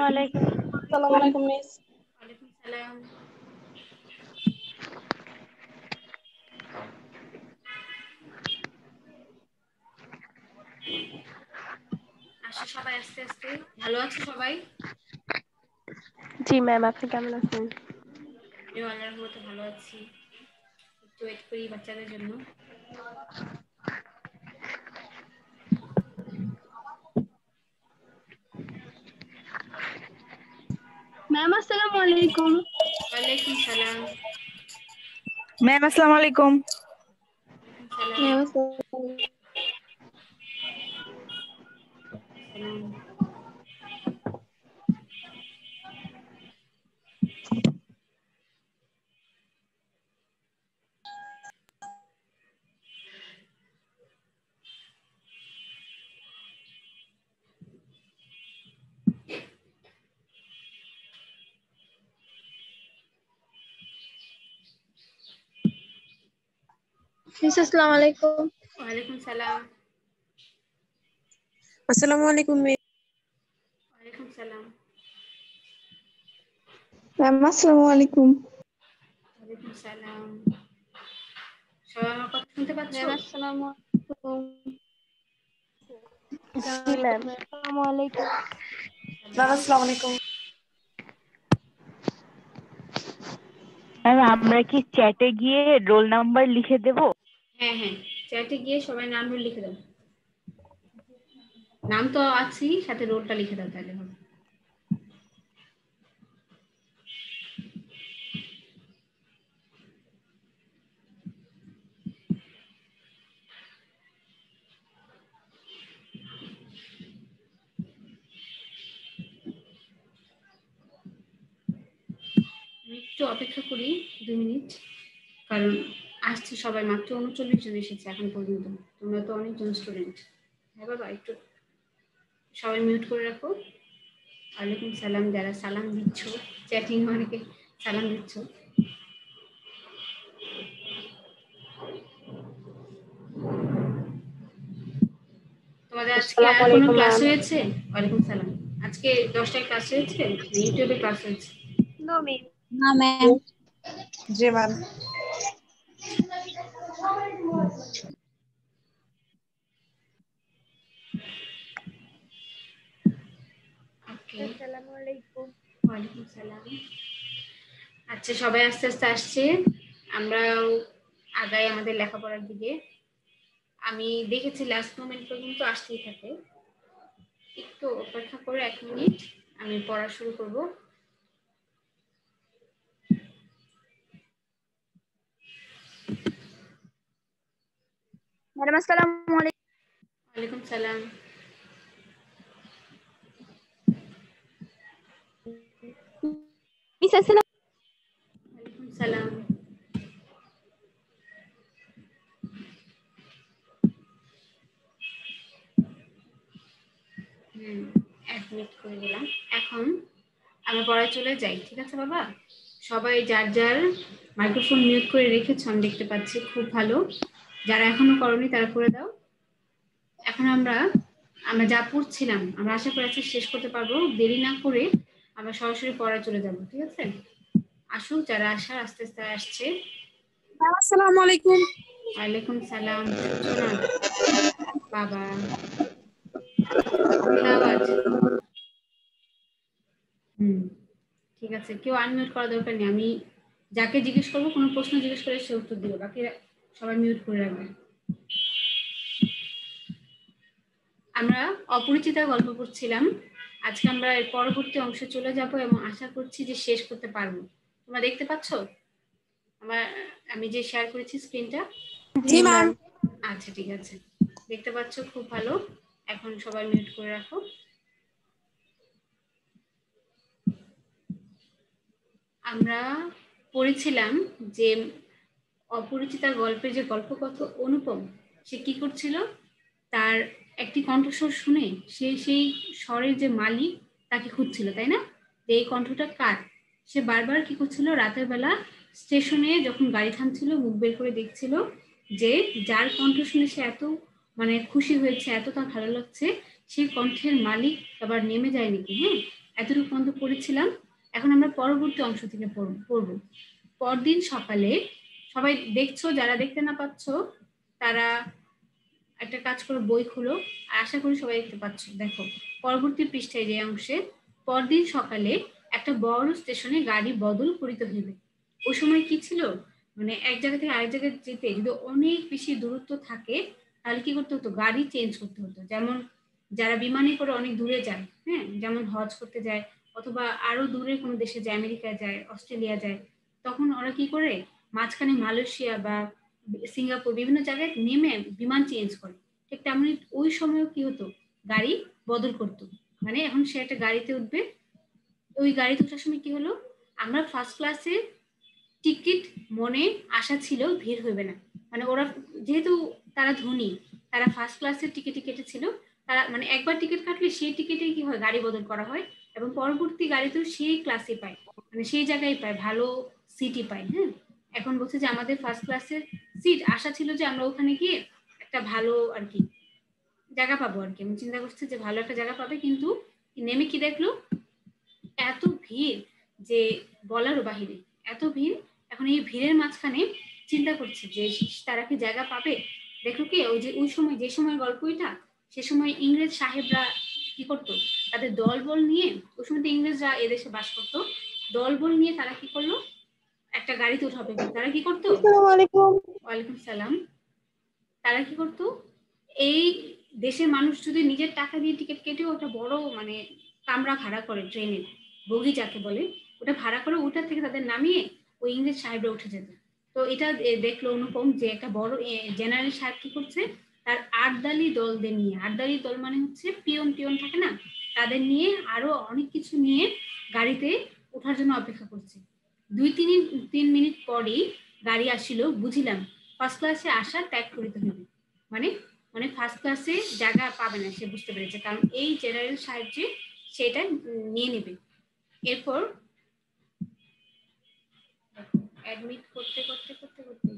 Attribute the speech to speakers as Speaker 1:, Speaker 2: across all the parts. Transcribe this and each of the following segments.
Speaker 1: আলাইকুম।
Speaker 2: আসসালামু আলাইকুম মিস।
Speaker 3: ওয়ালাইকুম সালাম। আসো সবাই আস্তে আস্তে। ভালো আছো সবাই?
Speaker 1: জি ম্যাম, আপনি কেমন আছেন?
Speaker 3: আমিও আল্লাহর রহমতে ভালো আছি। একটু ওয়েট করি বাচ্চাদের জন্য।
Speaker 2: ম্যাম আসসালামু আলাইকুম।
Speaker 3: ওয়ালাইকুম সালাম।
Speaker 4: ম্যাম আসসালামু আলাইকুম।
Speaker 3: সালাম।
Speaker 2: ম্যাম আসসালামু
Speaker 3: সালাম।
Speaker 2: মিস আসসালামু আলাইকুম।
Speaker 3: ওয়ালাইকুম সালাম।
Speaker 5: আসসালামু আলাইকুম মিস।
Speaker 3: ওয়ালাইকুম সালাম।
Speaker 2: ম্যাম আসসালামু আলাইকুম।
Speaker 3: ওয়ালাইকুম সালাম। সবাই আমার কথা শুনতে পাচ্ছ?
Speaker 2: ম্যাম আসসালামু আলাইকুম।
Speaker 1: জি ম্যাম।
Speaker 2: আসসালামু আলাইকুম।
Speaker 5: ম্যাম আসসালামু আলাইকুম।
Speaker 4: ম্যাম আমরা কি চ্যাটে গিয়ে রোল নাম্বার লিখে দেব?
Speaker 3: হ্যাঁ হ্যাঁ, চ্যাটে গিয়ে সবাই নাম রোল লিখে দাও। নাম তো আছেই, সাথে রোলটা লিখে দাও তাহলে হবে। একটু অপেক্ষা করি 2 মিনিট, কারণ আসছে সবাই, মাত্র 39 জন এসেছে এখন পর্যন্ত। তোমরা তো অনেকজন স্টুডেন্ট। হ্যাঁ বাবা, একটু সবাই মিউট করে রাখো। ওয়ালাইকুম সালাম। যারা সালাম দিচ্ছ, চ্যাটিং অনেকে সালাম দিচ্ছ। তোমাদের আজকে আর কোনো ক্লাস হয়েছে? ওয়ালাইকুম সালাম। আজকে 10টায় ক্লাস হয়েছে না ইউটিউবে ক্লাস হয়েছে?
Speaker 2: No miss.
Speaker 5: না ম্যাম। জি ম্যাম।
Speaker 3: ওকে।
Speaker 2: আসসালামু আলাইকুম।
Speaker 3: ওয়ালাইকুম সালাম। আচ্ছা, সবাই আস্তে আস্তে আসছে, আমরাও আগাই আমাদের লেখাপড়ার দিকে। আমি দেখেছি লাস্ট মোমেন্ট পর্যন্ত আসতেই থাকে। একটু অপেক্ষা করে 1 মিনিট, আমি পড়া শুরু করব।
Speaker 2: ম্যাডাম আসসালামু আলাইকুম।
Speaker 3: ওয়ালাইকুম সালাম।
Speaker 2: মিস আসসালামু
Speaker 3: ওয়ালাইকুম সালাম। অ্যাডমিট করে দিলাম। এখন আমরা পড়ায় চলে যাই, ঠিক আছে বাবা? সবাই যার যার মাইক্রোফোন মিউট করে রেখেছো আমি দেখতে পাচ্ছি, খুব ভালো। যারা এখনো করনি তারা করে দাও। এখন আমরা যা পড়ছিলাম আমরা আশা করি আজকে শেষ করতে পারবো। দেরি না করে আমরা সরাসরি পড়ায় চলে যাব, ঠিক আছে? আসুক যারা আসার, আস্তে আস্তে আসছে।
Speaker 5: আসসালামু আলাইকুম।
Speaker 3: ওয়ালাইকুম সালাম। শুনছো না বাবা? কি আওয়াজ? ঠিক আছে, কেউ আনমিউট করা দরকার নেই। আমি যাকে জিজ্ঞেস করবো, কোনো প্রশ্ন জিজ্ঞেস করে সে উত্তর দিবে, বাকি সবাই মিউট করে রাখবে। আমরা অপরিচিতা গল্প পড়ছিলাম। আজকে আমরা এর পরবর্তী অংশে চলে যাব এবং আশা করছি যে শেষ করতে পারবো। তোমরা দেখতে পাচ্ছ আমি যে শেয়ার করেছি স্ক্রিনটা?
Speaker 5: জি ম্যাম।
Speaker 3: আচ্ছা ঠিক আছে, দেখতে পাচ্ছ, খুব ভালো। এখন সবাই মিউট করে রাখো। আমরা পড়েছিলাম যে অপরিচিতা গল্পের যে গল্পকথ অনুপম, সে কি করছিল, তার একটি কণ্ঠস্বর শুনে সে সেই স্বরের যে মালিক তাকে খুঁজছিল, তাই না? যে এই কণ্ঠটা কার। সে বারবার কি করছিল, রাতের বেলা স্টেশনে যখন গাড়ি থামছিল মুখ বের করে দেখছিল যে যার কণ্ঠ শুনে সে এত খুশি হয়েছে, এত তার ভালো লাগছে, সেই কণ্ঠের মালিক আবার নেমে যায় নাকি। হ্যাঁ, এতটুকু পর্যন্ত পড়েছিলাম। এখন আমরা পরবর্তী অংশ থেকে পড়ব। পরদিন সকালে সবাই দেখছো, যারা দেখতে না পাচ্ছ তারা একটা কাজ করে বই খুলো। আশা করি সবাই দেখতে পাচ্ছ। দেখো পরবর্তী পৃষ্ঠায় যে অংশে, পরদিন সকালে একটা বড় স্টেশনে গাড়ি বদল করিতে হইবে। ওই সময় কি ছিল, মানে এক জায়গা থেকে আরেক জায়গায় যেতে যদি অনেক বেশি দূরত্ব থাকে তাহলে কি করতে হতো, গাড়ি চেঞ্জ করতে হতো। যেমন যারা বিমানে করে অনেক দূরে যায়, হ্যাঁ, যেমন হজ করতে যায় অথবা আরো দূরে কোনো দেশে যায়, আমেরিকায় যায়, অস্ট্রেলিয়া যায়, তখন ওরা কি করে মাঝখানে মালয়েশিয়া বা সিঙ্গাপুর বিভিন্ন জায়গায় নেমে বিমান চেঞ্জ করে। ঠিক তেমনি ওই সময়ও কি হতো, গাড়ি বদল করতো। মানে এখন সে একটা গাড়িতে উঠবে, ওই গাড়িতে ওঠার সময় কি হলো, আমরা ফার্স্ট ক্লাসে টিকিট মনে আশা ছিল ভিড় হইবে না, মানে ওরা যেহেতু তারা ধনী, তারা ফার্স্ট ক্লাসের টিকিটই কেটেছিল। তারা মানে একবার টিকিট কাটলে সেই টিকিটে কি হয়, গাড়ি বদল করা হয় এবং পরবর্তী গাড়িতেও সেই ক্লাসে পায়, মানে সেই জায়গায় পায়, ভালো সিটই পায়। হ্যাঁ, এখন বলছে যে আমাদের ফার্স্ট ক্লাসের সিট আশা ছিল যে আমরা ওখানে গিয়ে একটা ভালো আর কি জায়গা পাবো আর কি, আমি চিন্তা করছি যে ভালো একটা জায়গা পাবে, কিন্তু নেমে কি দেখলো, এত ভিড় যে বলারও বাহিরে, এত ভিড়। এখন এই ভিড়ের মাঝখানে চিন্তা করছে যে তারা কি জায়গা পাবে। দেখো কি ওই যে ওই সময়, যে সময় গল্প এটা, সে সময় ইংরেজ সাহেবরা কি করতো, তাদের দলবল নিয়ে, ওই সময় তো ইংরেজরা এদেশে বাস করতো, দলবল নিয়ে তারা কি করলো, একটা গাড়িতে উঠাবে। তারা কি করতো,
Speaker 5: আসসালামু আলাইকুম।
Speaker 3: ওয়ালাইকুম সালাম, তারা কি করতো, এই দেশের মানুষ যদি নিজের টাকা দিয়ে টিকিট কেটেও ওটা বড় মানে কামরা ভাড়া করে, ট্রেনের বগি যাকে বলে, ওটা ভাড়া করে ওটার থেকে তাদের নামিয়ে ওই ইংরেজ সাহেবরা উঠে যেত। তো এটা দেখলো অনুপম যে একটা বড় জেনারেল সাহেব কি করছে, তার আটদালি দলদের নিয়ে, আটদালি দল মানে হচ্ছে পিয়ন টিয়ন থাকে না, তাদের নিয়ে আরো অনেক কিছু নিয়ে গাড়িতে ওঠার জন্য অপেক্ষা করছে। 2-3 মিনিট পরেই গাড়ি আসিল, বুঝিলাম ফার্স্ট ক্লাসে আসা ত্যাগ করিতে হইবে। মানে মানে ফার্স্ট ক্লাসে জায়গা পাবে না, সে বুঝতে পেরেছে, কারণ এই জেনারেল সাহেব যে সেটা নিয়ে নেবে। এরপর অ্যাডমিট করতে করতে করতে করতে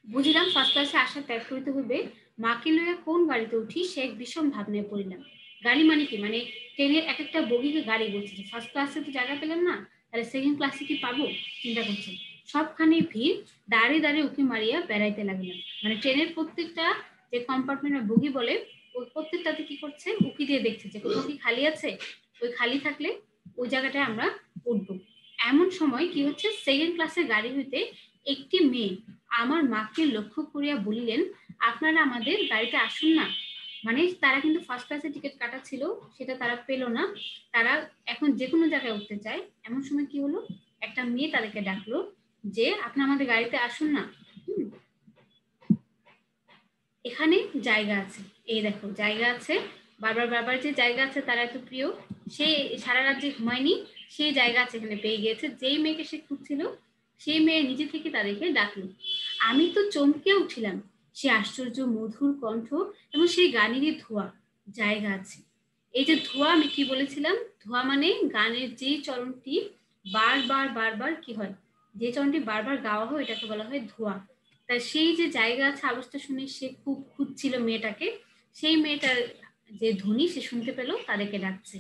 Speaker 3: বুঝিলাম ফার্স্ট ক্লাসে আসা ত্যাগ করিতে হইবে। মাকে লইয়া কোন গাড়িতে উঠি সে এক বিষম ভাবনায় পড়িলাম। গাড়ি মানে কি, মানে ট্রেনের এক একটা বগিকে গাড়ি বলছে, ফার্স্ট ক্লাসে তো জায়গা পেলাম না, তাহলে সেকেন্ড ক্লাসে কি পাবো, চিন্তা করছে। সবখানে ভিড়, দাঁড়িয়ে দাঁড়িয়ে উঁকি মারিয়া বেড়াইতে লাগলাম। মানে ট্রেনের প্রত্যেকটা যে কম্পার্টমেন্ট বগি বলে, ওই প্রত্যেকটাতে কি করছে, উঁকি দিয়ে দেখছে যে কোথাও কি খালি আছে, ওই খালি থাকলে ওই জায়গাটায় আমরা উঠবো। এমন সময় কি হচ্ছে, সেকেন্ড ক্লাসের গাড়ি হইতে একটি মেয়ে আমার মাকে লক্ষ্য করিয়া বলিলেন, আপনারা আমাদের গাড়িতে আসুন না। মানে তারা কিন্তু ফার্স্ট ক্লাসে টিকিট কাটা ছিল, সেটা তারা পেল না, তারা এখন যে কোনো জায়গায় উঠতে চায়। এমন সময় কি হলো, একটা মেয়ে তাদেরকে ডাকলো যে আপনি আমাদের গাড়িতে আসুন না, এখানে জায়গা আছে, এই দেখো জায়গা আছে। বারবার বারবার যে জায়গা আছে তারা এত প্রিয়, সে সারা রাত যে ঘুমায়নি, সেই জায়গা আছে এখানে পেয়ে গিয়েছে। যেই মেয়েকে সে খুঁজছিল সেই মেয়ে নিজে থেকে তাদেরকে ডাকলো। আমি তো চমকে উঠিলাম, সে আশ্চর্য মধুর কণ্ঠ এবং সেই গানেরই ধোঁয়া, জায়গা আছে। এই যে ধোঁয়া, আমি কি বলেছিলাম, ধোঁয়া মানে গানের যেই চরণটি বারবার বারবার কি হয়, যে চরণটি বারবার গাওয়া হয় এটাকে বলা হয় ধোঁয়া। তাই সেই যে জায়গা আছে আওয়াজটা শুনে সে খুব খুঁজছিল মেয়েটাকে, সেই মেয়েটার যে ধ্বনি সে শুনতে পেল, তাদেরকে ডাকছে।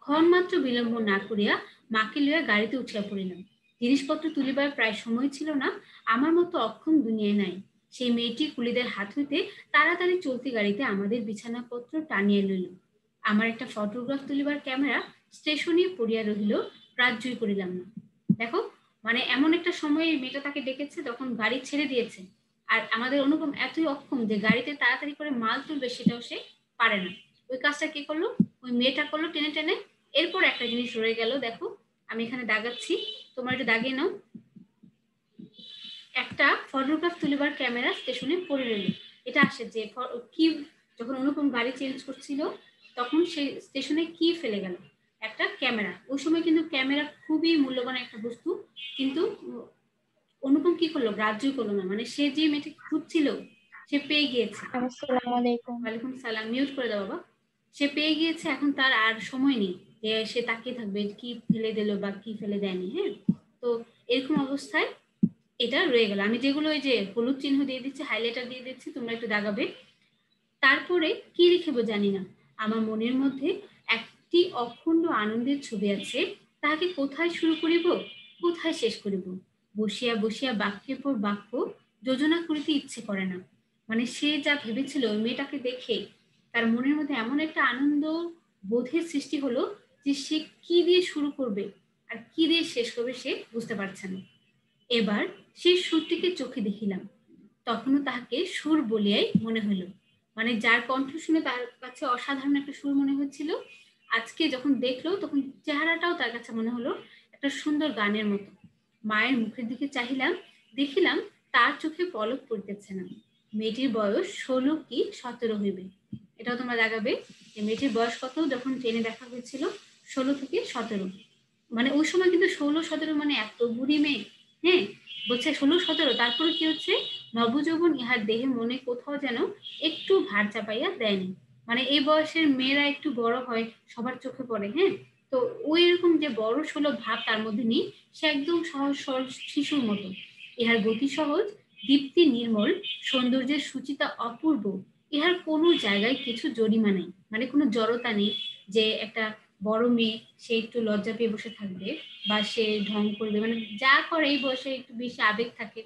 Speaker 3: ক্ষণমাত্র বিলম্ব না করিয়া মাকে লইয়া গাড়িতে উঠিয়া পড়িলাম। জিনিসপত্র তুলিবার প্রায় সময় ছিল না, আমার মতো অক্ষম দুনিয়ায় নাই। সেই মেয়েটি কুলিদের হাত হইতে তাড়াতাড়ি চলতি গাড়িতে আমাদের বিছানাপত্র টানিয়া লইল। আমার একটা ফটোগ্রাফ তুলিবার ক্যামেরা স্টেশনে পড়িয়া রহিল, রাজ্যই করিলাম না। দেখো, মানে এমন একটা সময় মেয়েটা তাকে ডেকেছে তখন গাড়ি ছেড়ে দিয়েছে, আর আমাদের অনুপম এতই অক্ষম যে গাড়িতে তাড়াতাড়ি করে মাল তুলবে সেটাও সে পারে না। ওই কাজটা কে করলো, ওই মেয়েটা করলো টেনে টেনে। এরপর একটা জিনিস রয়ে গেল, দেখো আমি এখানে দাগাচ্ছি, তোমরা এটা দাগিয়ে নাও। একটা ফটোগ্রাফ তুলিবার ক্যামেরা স্টেশনে পড়ে রইল। এটা আসে যে কি, যখন অনুপম গাড়ি চেঞ্জ করছিল তখন সেই স্টেশনে কি ফেলে গেল, একটা ক্যামেরা। ওই সময় কিন্তু ক্যামেরা খুবই মূল্যবান একটা বস্তু, কিন্তু অনুপম কি করলো, গ্রাহ্যই করলো না। মানে সে যে মেয়েটাকে খুঁজছিল সে পেয়ে গিয়েছে।
Speaker 2: আসসালামু আলাইকুম।
Speaker 3: ওয়ালাইকুম সালাম, মিউট করে দাও বাবা। সে পেয়ে গিয়েছে, এখন তার আর সময় নেই যে সে তাকিয়ে থাকবে কি ফেলে দিল বা কি ফেলে দেয়নি। হ্যাঁ, তো এরকম অবস্থায় এটা রয়ে গেল। আমি যেগুলো ওই যে হলুদ চিহ্ন দিয়ে দিচ্ছি, হাইলাইটার দিয়ে দিচ্ছি, তোমরা একটু দাগাবে। তারপরে কি লিখবো জানি না, আমার মনের মধ্যে একটি অখণ্ড আনন্দের ছবি আছে, তাহাকে কোথায় শুরু করিব, কোথায় শেষ করিব। বসিয়া বসিয়া বাক্যের পর বাক্য যোজনা করিতে ইচ্ছে করে না। মানে সে যা ভেবেছিল ওই মেয়েটাকে দেখে তার মনের মধ্যে এমন একটা আনন্দ বোধের সৃষ্টি হলো যে সে কি দিয়ে শুরু করবে আর কি দিয়ে শেষ করবে সে বুঝতে পারছে না। এবার সেই সুরটিকে চোখে দেখিলাম, তখনও তাহাকে সুর বলিয়াই মনে হইল। মানে যার কণ্ঠ শুনে তার কাছে অসাধারণ একটা সুর মনে হচ্ছিল, আজকে যখন দেখলো তখন চেহারাটাও তার কাছে মনে হলো একটা সুন্দর গানের মতো। মায়ের মুখের দিকে চাহিলাম, দেখিলাম তার চোখে পলক পড়তেছে না। মেয়েটির বয়স 16 কি 17 হইবে। এটাও তোমরা দেখাবে যে মেয়েটির বয়স কত যখন ট্রেনে দেখা হয়েছিল, 16 থেকে 17। মানে ওই সময় কিন্তু 16-17 মানে এত বুড়ি মেয়ে। হ্যাঁ, বলছে 16-17, তারপরে কি হচ্ছে, নবযৌবন ইহার দেহে মনে কোথাও যেন একটু ভার চাপাইয়া দেয়নি। মানে এই বয়সের মেয়েরা একটু বড় হয়, সবার চোখে পড়ে। হ্যাঁ, তো ওই এরকম যে বড় সুলভ ভাব তার মধ্যে নেই, সে একদম সহজ সরল শিশুর মতো। ইহার গতি সহজ, দীপ্তি নির্মল, সৌন্দর্যের সুচিতা অপূর্ব। ইহার কোনো জায়গায় কিছু জরিমা নেই, মানে কোনো জড়তা নেই যে একটা বড় মেয়ে সে একটু লজ্জা পেয়ে বসে থাকবে বা সে ঢং করবে। মানে যা করে এই বয়সে একটু বেশি আবেগ থাকে,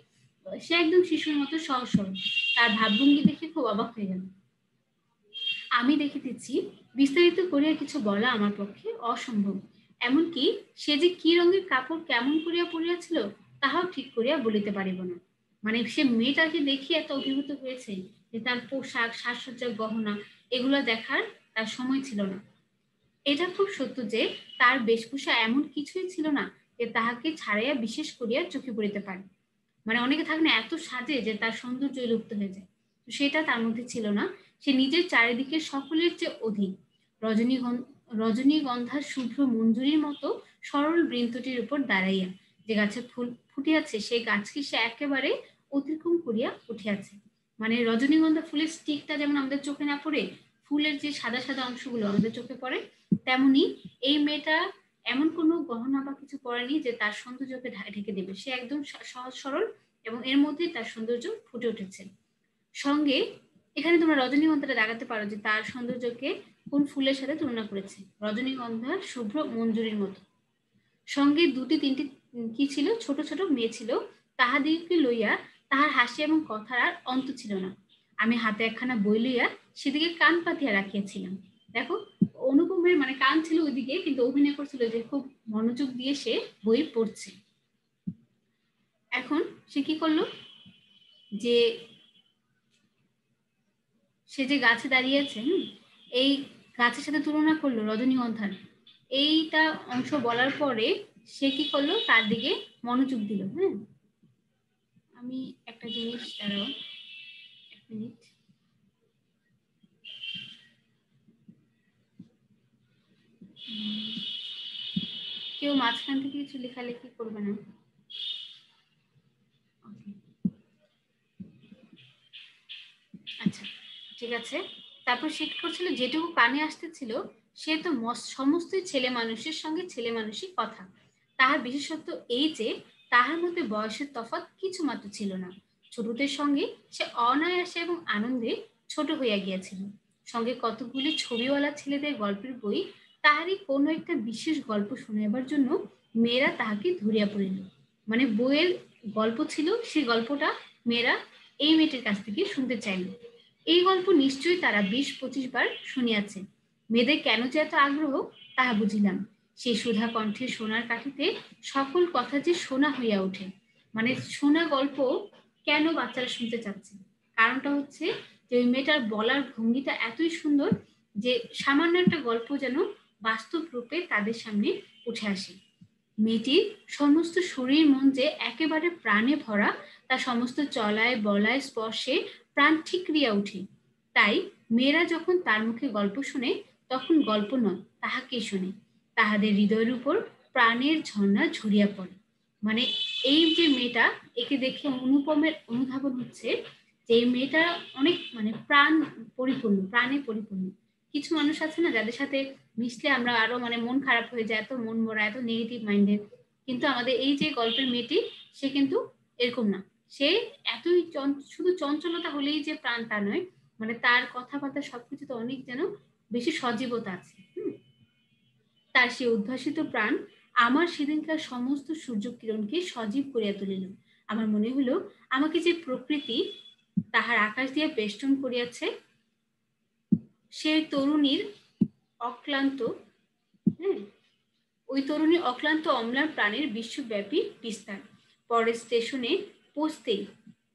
Speaker 3: সে একদম শিশুর মতো সহজ সরল। তার ভাবভঙ্গি দেখে খুব অবাক হয়ে গেল। আমি দেখিতেছি বিস্তারিত করিয়া কিছু বলা আমার পক্ষে অসম্ভব। এমনকি সে যে কি রঙের কাপড় কেমন করিয়া পরিয়াছিল তাহাও ঠিক করিয়া বলিতে পারিব না। মানে সে মেয়েটাকে দেখিয়ে এত অভিভূত হয়েছে যে তার পোশাক, সাজসজ্জা, গহনা এগুলো দেখার তার সময় ছিল না। এটা খুব সত্য যে তার বেশভূষা এমন কিছুই ছিল না যে তাহাকে ছাড়াইয়া বিশেষ করিয়া চোখে পড়িতে পারে। মানে অনেকে থাকে না এত সাজে যে তার সৌন্দর্য লুপ্ত হয়ে যায়, তো সেটা তার মধ্যে ছিল না। সে নিজের চারিদিকে সকলের চেয়ে অধিক। রজনীগন্ধার শুভ্র মঞ্জুরির মতো সরল বৃন্তটির উপর দাঁড়াইয়া যে গাছে ফুল ফুটিয়াছে সেই গাছকে সে একেবারে অতিক্রম করিয়া উঠিয়াছে। মানে রজনীগন্ধা ফুলের স্টিকটা যেমন আমাদের চোখে না পড়ে, ফুলের যে সাদা সাদা অংশগুলো আমাদের চোখে পড়ে, তেমনি এই মেয়েটা এমন কোনো গহনা বা কিছু পরেনি যে তার সৌন্দর্যকে ঢেকে দেবে। সে একদম সহজ সরল এবং এর মধ্যেই তার সৌন্দর্য ফুটে উঠেছে। সঙ্গে এখানে তোমরা রজনীগন্ধাটা দেখাতে পারো যে তার সৌন্দর্যকে কোন ফুলের সাথে তুলনা করেছে, রজনীগন্ধার শুভ্র মঞ্জুরির মতো। সঙ্গে দুটি তিনটি কি ছিল, ছোট ছোট মেয়ে ছিল, তাহাদিগকে লইয়া তাহার হাসি এবং কথার আর অন্ত ছিল না। আমি হাতে একখানা বই লইয়া সেদিকে কান পাতিয়া রাখিয়াছিলাম। দেখো, অনুপমের মানে কান ছিল ওইদিকে, কিন্তু অভিনয় করছিল যে খুব মনোযোগ দিয়ে সে বই পড়ছে। এখন সে কি করলো, যে সে যে গাছে দাঁড়িয়েছে, এই গাছের সাথে তুলনা করলো রজনীগন্ধার, এইটা অংশ বলার পরে সে কি করলো, তার দিকে মনোযোগ দিল। হ্যাঁ, আমি একটা জিনিস, দাঁড়াও 1 মিনিট। কেউ মাঝখান থেকে কিছু লেখালেখি করবে না। আচ্ছা, ঠিক আছে। তারপর সে কি করছিল, যেটুকু কানে আসতেছিল সে তো সমস্তই ছেলে মানুষের সঙ্গে ছেলে মানুষই কথা। তাহার বিশেষত্ব এই যে তাহার মধ্যে বয়সের তফাৎ কিছু মাত্র ছিল না। ছোটদের সঙ্গে সে অনায়াসে এবং আনন্দে ছোট হইয়া গিয়াছিল। সঙ্গে কতগুলি ছবিওয়ালা ছেলেদের গল্পের বই, তাহারই কোনো একটা বিশেষ গল্প শুনাইবার জন্য মেয়েরা তাহাকে ধরিয়া পড়িল। মানে বইয়ের গল্প ছিল, সেই গল্পটা মেয়েরা এই মেয়েটির কাছ থেকে শুনতে চাইল। এই গল্প নিশ্চয়ই তারা 20-25 বার শুনিয়াছে। মেয়েদের কেন যে এত আগ্রহ তাহা বুঝিলাম। সেই সুধা কণ্ঠে সোনার কাঠিতে সকল কথা যে শোনা হইয়া ওঠে। মানে শোনা গল্প কেন বাচ্চারা শুনতে চাচ্ছে, কারণটা হচ্ছে যে ওই মেয়েটার বলার ভঙ্গিটা এতই সুন্দর যে সামান্য একটা গল্প যেন বাস্তব রূপে তাদের সামনে উঠে আসে। মেয়েটির সমস্ত শরীর মন যে একেবারে প্রাণে ভরা, তার সমস্ত চলায় বলায় স্পর্শে প্রাণ ঠিকরিয়া উঠে। তাই মেয়েরা যখন তার মুখে গল্প শুনে তখন গল্প নয়, তাহাকে শোনে। তাহাদের হৃদয়ের উপর প্রাণের ঝর্ণা ঝরিয়া পড়ে। মানে এই যে মেয়েটা, একে দেখে অনুপমের অনুধাবন হচ্ছে যে এই মেয়েটা অনেক মানে প্রাণ পরিপূর্ণ, প্রাণে পরিপূর্ণ। কিছু মানুষ আছে না যাদের সাথে মিশলে আমরা আরো মানে মন খারাপ হয়ে যায়, এত মন মরা, এত নেগেটিভ মাইন্ডেড। কিন্তু আমাদের এই যে গল্পের মেয়েটি, সে কিন্তু এরকম না। সে এতই শুধু চঞ্চলতা হলেই যে প্রাণ তা নয়, মানে তার কথাবার্তা সবকিছুতে অনেক যেন বেশি সজীবতা আছে। তার সেই উদ্ভাসিত প্রাণ আমার সেদিনকার সমস্ত সূর্যকিরণকে সজীব করিয়া তুলিল। আমার মনে হলো আমাকে যে প্রকৃতি তাহার আকাশ দিয়ে বেষ্টন করিয়াছে, সেই তরুণীর অক্লান্ত ওই তরুণীর অক্লান্ত অম্লান প্রাণের বিশ্বব্যাপী বিস্তার। পরের স্টেশনে পৌঁছতেই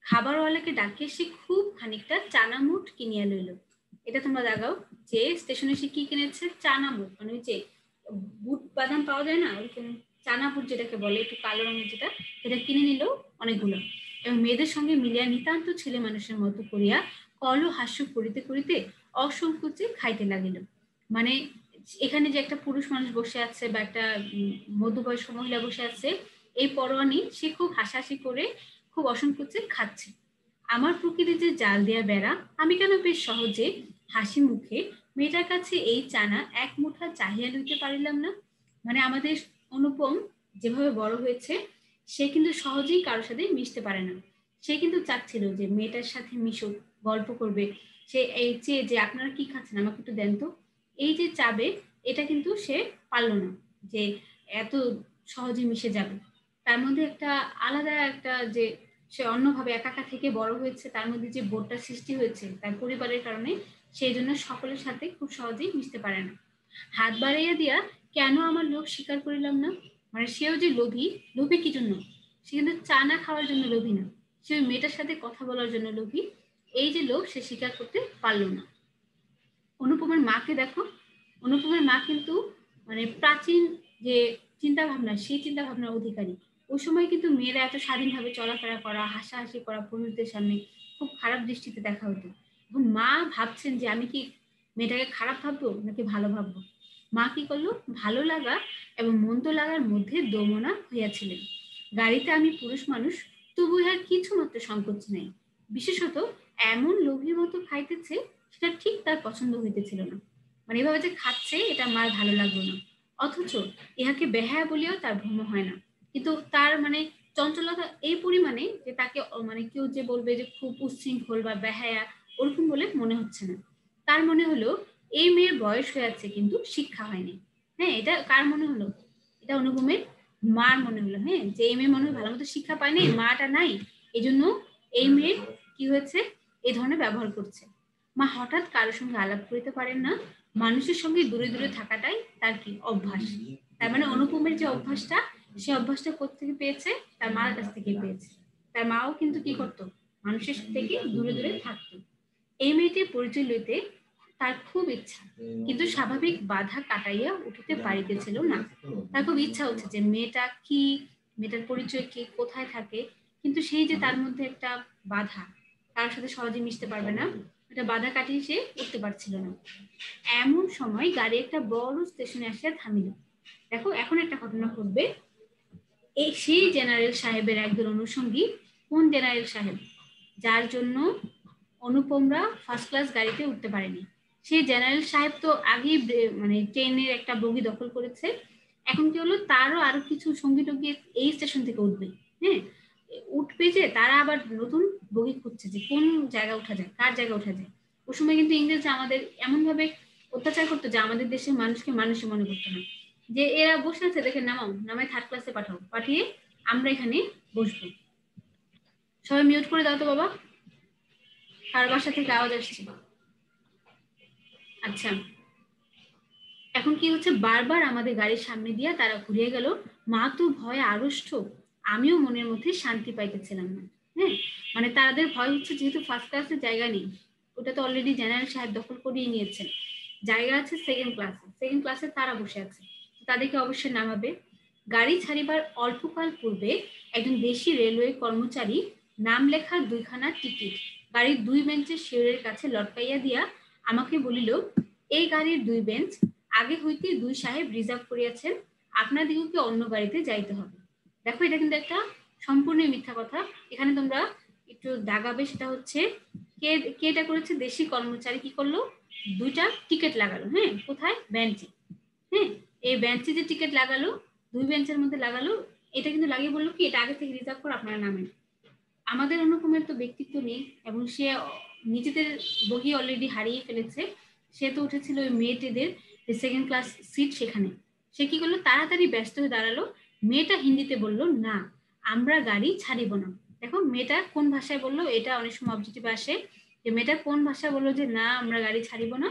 Speaker 3: খাবারওয়ালাকে ডাকিয়ে সে খুব খানিকটা চানামুট কিনিয়া লইল। এটা তোমরা দেখাও যে স্টেশনে সে কি কিনেছে, চানামুট, মানে ওই যে বুট বাদাম পাওয়া যায় না, ওইরকম চানাপুট যেটাকে বলে, একটু কালো রঙের যেটা, সেটা কিনে নিল অনেকগুলো, এবং মেয়েদের সঙ্গে মিলিয়া নিতান্ত ছেলে মানুষের মতো করিয়া কল হাস্য করিতে করিতে অসংকোচে খাইতে লাগিল। মানে এখানে যে একটা পুরুষ মানুষ বসে আছে বা একটা মধ্যবয়স্ক মহিলা বসে আছে, এই পরোয়া নেই, সে খুব হাসাহাসি করে খুব অসংকোচে খাচ্ছে। আমার প্রকৃতি যে জাল দেয়া বেড়া, আমি কেন বেশ সহজে হাসি মুখে মেয়েটার কাছে এই চানা এক মুঠা চাহিয়া লইতে পারিলাম না। মানে আমাদের অনুপম যেভাবে বড় হয়েছে, সে কিন্তু সহজেই কারোর সাথে মিশতে পারে না। সে কিন্তু চাচ্ছিল যে মেয়েটার সাথে মিশুক, গল্প করবে। সে এই চেয়ে যে আপনারা কি খাচ্ছেন আমাকে একটু দেন তো, এই যে চাবে, এটা কিন্তু সে পারলো না যে এত সহজে মিশে যাবে। তার মধ্যে একটা আলাদা একটা যে সে অন্যভাবে একা থেকে বড় হয়েছে, তার মধ্যে যে বোধটা সৃষ্টি হয়েছে তার পরিবারের কারণে, সেই জন্য সকলের সাথে খুব সহজেই মিশতে পারে না। হাত বাড়াইয়া দিয়া কেন আমার লোভ স্বীকার করিলাম না, মানে সেও যে লোভী, লোভী কি জন্য, সে কিন্তু চা না খাওয়ার জন্য লোভী না, সে ওই মেয়েটার সাথে কথা বলার জন্য লোভী। এই যে লোভ সে স্বীকার করতে পারলো না। অনুপমের মাকে দেখো, অনুপমের মা কিন্তু মানে প্রাচীন যে চিন্তা ভাবনা, সেই চিন্তা ভাবনার অধিকারী। ওই সময় কিন্তু মেয়েরা এত স্বাধীনভাবে চলাফেরা করা, হাসাহাসি করা পুরুষদের সামনে খুব খারাপ দৃষ্টিতে দেখা হতো। এখন মা ভাবছেন যে আমি কি মেয়েটাকে খারাপ ভাববো নাকি ভালো ভাববো। মা কি করলো, ভালো লাগা এবং মন্দ লাগার মধ্যে দোমনা হইয়াছিলেন। গাড়িতে আমি পুরুষ মানুষ, তবু ইহার কিছু মাত্র সংকোচ নেই। বিশেষত এমন লোভীর মতো খাইতেছে, সেটা ঠিক তার পছন্দ হইতেছিল না। মানে এভাবে যে খাচ্ছে, এটা মার ভালো লাগলো না। অথচ ইহাকে বেহায়া বলিও তার ভ্রম হয় না। কিন্তু তার মানে চঞ্চলতা এই পরিমাণে যে তাকে মানে কেউ যে বলবে যে খুব উচ্ছৃঙ্খল বা বেহায়া, ওরকম বলে মনে হচ্ছে না। তার মনে হলো এই মেয়ের বয়স হয়ে আছে কিন্তু শিক্ষা হয়নি। হ্যাঁ, এটা কার মনে হলো, এটা অনুপমের মার মনে হলো। হ্যাঁ, যে এই মেয়ে মনে হয় ভালো মতো শিক্ষা পায়নি, মাটা নাই, এই জন্য এই মেয়ের কি হয়েছে, এই ধরনের ব্যবহার করছে। মা হঠাৎ কারোর সঙ্গে আলাপ করিতে পারেন না, মানুষের সঙ্গে দূরে দূরে থাকাটাই তার কি অভ্যাস। তার মানে অনুপমের যে অভ্যাসটা, সে অভ্যাসটা কোত্থেকে পেয়েছে, তার মার কাছ থেকে পেয়েছে। তার মাও কিন্তু কি করতো, মানুষের থেকে দূরে দূরে থাকতো। এই মেয়েটির পরিচয় লইতে তার খুব ইচ্ছা, কিন্তু স্বাভাবিক বাধা কাটাইয়া উঠিতে পারিতেছিল না। তার খুব ইচ্ছা হচ্ছে যে মেয়েটা কি, মেয়েটার পরিচয় কি, কোথায় থাকে, কিন্তু সেই যে তার মধ্যে একটা বাধা, কারোর সাথে সহজে মিশতে পারবে না, এটা বাধা কাটিয়ে সে উঠতে পারছিল না। এমন সময় গাড়ি একটা বড় স্টেশনে আসিয়া থামিল। দেখো এখন একটা ঘটনা ঘটবে। এই সেই জেনারেল সাহেবের একজন অনুষঙ্গী, কোন জেনারেল সাহেব, যার জন্য অনুপমরা ফার্স্ট ক্লাস গাড়িতে উঠতে পারেনি। সেই জেনারেল সাহেব তো আগেই মানে ট্রেনের একটা বগি দখল করেছে। এখন কি হলো, তারও আরো কিছু সঙ্গী টঙ্গী এই স্টেশন থেকে উঠবে। হ্যাঁ, উঠবে যে তারা আবার নতুন বগি খুঁজছে যে কোন জায়গা উঠা যায়, কার জায়গা উঠা যায়। ওই সময় কিন্তু ইংরেজরা আমাদের এমন ভাবে অত্যাচার করতো যে আমাদের দেশের মানুষকে মানুষই মনে করতো না, যে এরা বসে আছে দেখে নামাও, নামায় থার্ড ক্লাসে পাঠাও, পাঠিয়ে আমরা এখানে বসবো। সবাই মিউট করে দাও তো বাবা, কার বাসা থেকে আওয়াজ আসছে। আচ্ছা, এখন কি হচ্ছে, বারবার আমাদের গাড়ির সামনে দিয়া তারা ঘুরিয়ে গেল। মা তো ভয়ে আড়ষ্ট, আমিও মনের মধ্যে শান্তি পাইতেছিলাম না। হ্যাঁ, মানে তাদের ভয় হচ্ছে যেহেতু ফার্স্ট ক্লাসের জায়গা নেই, ওটা তো অলরেডি জেনারেল সাহেব দখল করিয়ে নিয়েছেন, জায়গা আছে সেকেন্ড ক্লাসে, সেকেন্ড ক্লাসে তারা বসে আছে, তাদেরকে অবশ্যই নামাবে। গাড়ি ছাড়িবার অল্পকাল পূর্বে একজন দেশি রেলওয়ে কর্মচারী নাম লেখার দুইখানা টিকিট গাড়ির দুই বেঞ্চের শিওরের কাছে লটকাইয়া দিয়া আমাকে বলিল, এই গাড়ির দুই বেঞ্চ আগে হইতে দুই সাহেব রিজার্ভ করিয়াছেন, আপনাদিগকে অন্য গাড়িতে যাইতে হবে। দেখো এটা কিন্তু একটা সম্পূর্ণ মিথ্যা কথা। এখানে তোমরা একটু দাগাবে, সেটা হচ্ছে কে কে এটা করেছে, দেশি কর্মচারী কি করলো, দুইটা টিকিট লাগালো। হ্যাঁ, কোথায়, বেঞ্চে। হ্যাঁ, এই বেঞ্চে যে টিকিট লাগালো, দুই বেঞ্চের মধ্যে লাগালো, এটা কিন্তু লাগিয়ে বললো কি এটা আগে থেকে রিজার্ভ করে আপনারা নামেন। আমাদের অনুপমের তো ব্যক্তিত্ব নেই এবং সে নিজেদের বগি অলরেডি হারিয়ে ফেলেছে, সে তো উঠেছিল ওই মেয়েটিদের যে সেকেন্ড ক্লাস সিট সেখানে। সে কি করলো, তাড়াতাড়ি ব্যস্ত হয়ে দাঁড়ালো। মেয়েটা হিন্দিতে বলল, না আমরা গাড়ি ছাড়িব না। দেখো মেয়েটা কোন ভাষায় বললো, এটা অনেক সময় অবজেক্টিভ আসে যে মেয়েটা কোন ভাষায় বললো যে না আমরা গাড়ি ছাড়িব না,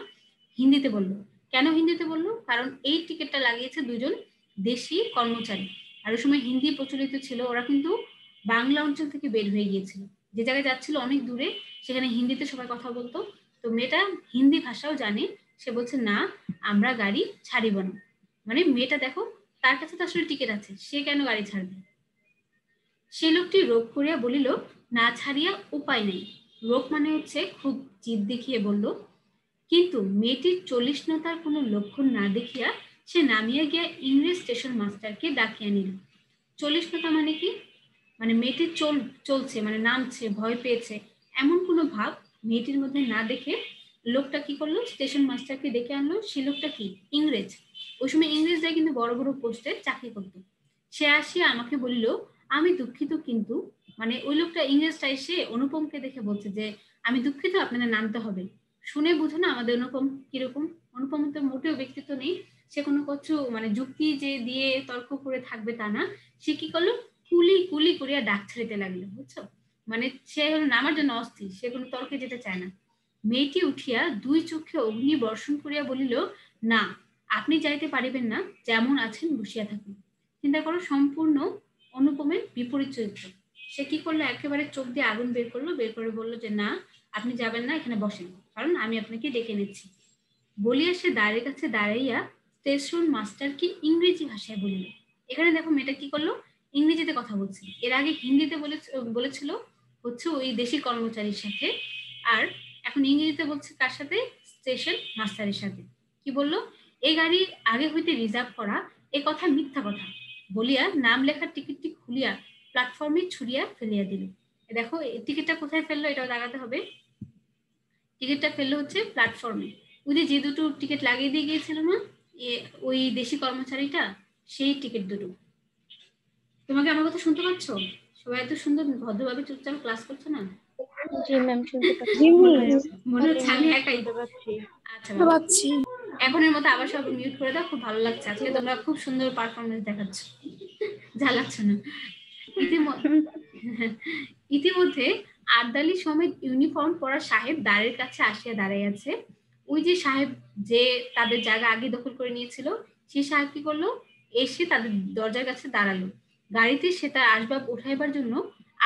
Speaker 3: হিন্দিতে বললো। কেন হিন্দিতে বললো? কারণ এই টিকিটটা লাগিয়েছে দুজন দেশি কর্মচারী। আর ওই সময় হিন্দি প্রচলিত ছিল, ওরা কিন্তু বাংলা অঞ্চল থেকে বের হয়ে গিয়েছিল, যে জায়গায় যাচ্ছিল অনেক দূরে, সেখানে হিন্দিতে সবাই কথা বলতো। তো মেয়েটা হিন্দি ভাষাও জানে, সে বলছে না আমরা গাড়ি ছাড়িব না। মানে মেয়েটা দেখো, তার কাছে তো আসলে টিকিট আছে, সে কেন গাড়ি ছাড়বে? সে লোকটি রোগ করিয়া বলিল, না ছাড়িয়া উপায় নেই। রোগ মানে হচ্ছে খুব জিদ দেখিয়ে বলল। কিন্তু মেয়েটির চলিষ্ণুতার কোনো লক্ষণ না দেখিয়া সে নামিয়া গিয়া ইংরেজ স্টেশন মাস্টারকে ডাকিয়া নিল। চলিষ্ণুতা মানে কি? মানে মেয়েটির চলছে, মানে নামছে, ভয় পেয়েছে, এমন কোনো ভাব মেয়েটির মধ্যে না দেখে লোকটা কি করলো, স্টেশন মাস্টারকে ডেকে আনলো। সে লোকটা কি? ইংরেজ। ওই সময় ইংরেজরা কিন্তু বড় বড় পোস্টে চাকরি করতো। সে আসিয়া আমাকে বলিল, আমি দুঃখিত, কিন্তু মানে ওই লোকটা ইংরেজটা এসে অনুপমকে দেখে বলছে যে আমি দুঃখিত, আপনাদের নামতে হবে। শুনে বুঝো না আমাদের অনুপম কিরকম? অনুপম তো মোটেও ব্যক্তিত্ব নেই, সে কোনো কিছু মানে যুক্তি যে দিয়ে তর্ক করে থাকবে তা না। সে কি করলো, কুলি কুলি করিয়া ডাক ছাড়িতে লাগলো, বুঝছো? মানে সে হলো নামার জন্য অস্থির, সে কোনো তর্কে যেতে চায় না। মেয়েটি উঠিয়া দুই চোখে অগ্নি বর্ষণ করিয়া বলিল, না আপনি যাইতে পারিবেন না, যেমন আছেন বসিয়া থাকুন। চিন্তা করো, সম্পূর্ণ অনুপমের বিপরীত চরিত্র। সে কি করলো, একেবারে চোখ দিয়ে আগুন বের করলো, বের করে বললো যে না আপনি যাবেন না, এখানে বসেন, কারণ আমি আপনাকে ডেকে নিচ্ছি। বলিয়া সে দ্বারের কাছে দাঁড়াইয়া স্টেশন মাস্টারকে ইংরেজি ভাষায় বলিল। এখানে দেখো মেয়েটা কি করলো, ইংরেজিতে কথা বলছে। এর আগে হিন্দিতে বলেছিল হচ্ছে ওই দেশি কর্মচারীর সাথে, আর এখন ইংরেজিতে বলছে কার সাথে? স্টেশন মাস্টারের সাথে। কি বললো, এই গাড়ি আগে হইতে রিজার্ভ করা, এ কথা মিথ্যা কথা বলিয়া নাম লেখার টিকিটটি খুলিয়া প্ল্যাটফর্মে ছুড়িয়া ফেলিয়া দিল। দেখো টিকিটটা কোথায় ফেললো এটাও দেখাতে হবে। টিকিটটা ফেললো হচ্ছে প্ল্যাটফর্মে। ওই যে দুটো টিকিট লাগিয়ে দিয়ে গিয়েছিল না ওই দেশি কর্মচারীটা, সেই টিকিট দুটো। তোমাকে আমার কথা শুনতে পাচ্ছ? সবাই এত সুন্দর ভদ্রভাবে চুপচাপ ক্লাস করছো না?
Speaker 2: জি ম্যাম, শুনতে পাচ্ছি।
Speaker 3: মনে হচ্ছে আমি একাই। আচ্ছা
Speaker 5: পাচ্ছি।
Speaker 3: এখনের মতো আবার সব মিউট করে দাও, খুব ভালো লাগছে আজকে, তোমরা খুব সুন্দর পারফরমেন্স দেখাচ্ছ, জ্বালাচ্ছ না। ইতিমধ্যে আর্দালি সমেত ইউনিফর্ম পরা সাহেব দ্বারের কাছে আসিয়া দাঁড়াইয়াছে। ওই যে সাহেব যে তাদের জায়গা আগে দখল করে নিয়েছিল, সেই সাহেব কি করলো, এসে তাদের দরজার কাছে দাঁড়ালো। গাড়িতে সে তার আসবাব উঠাইবার জন্য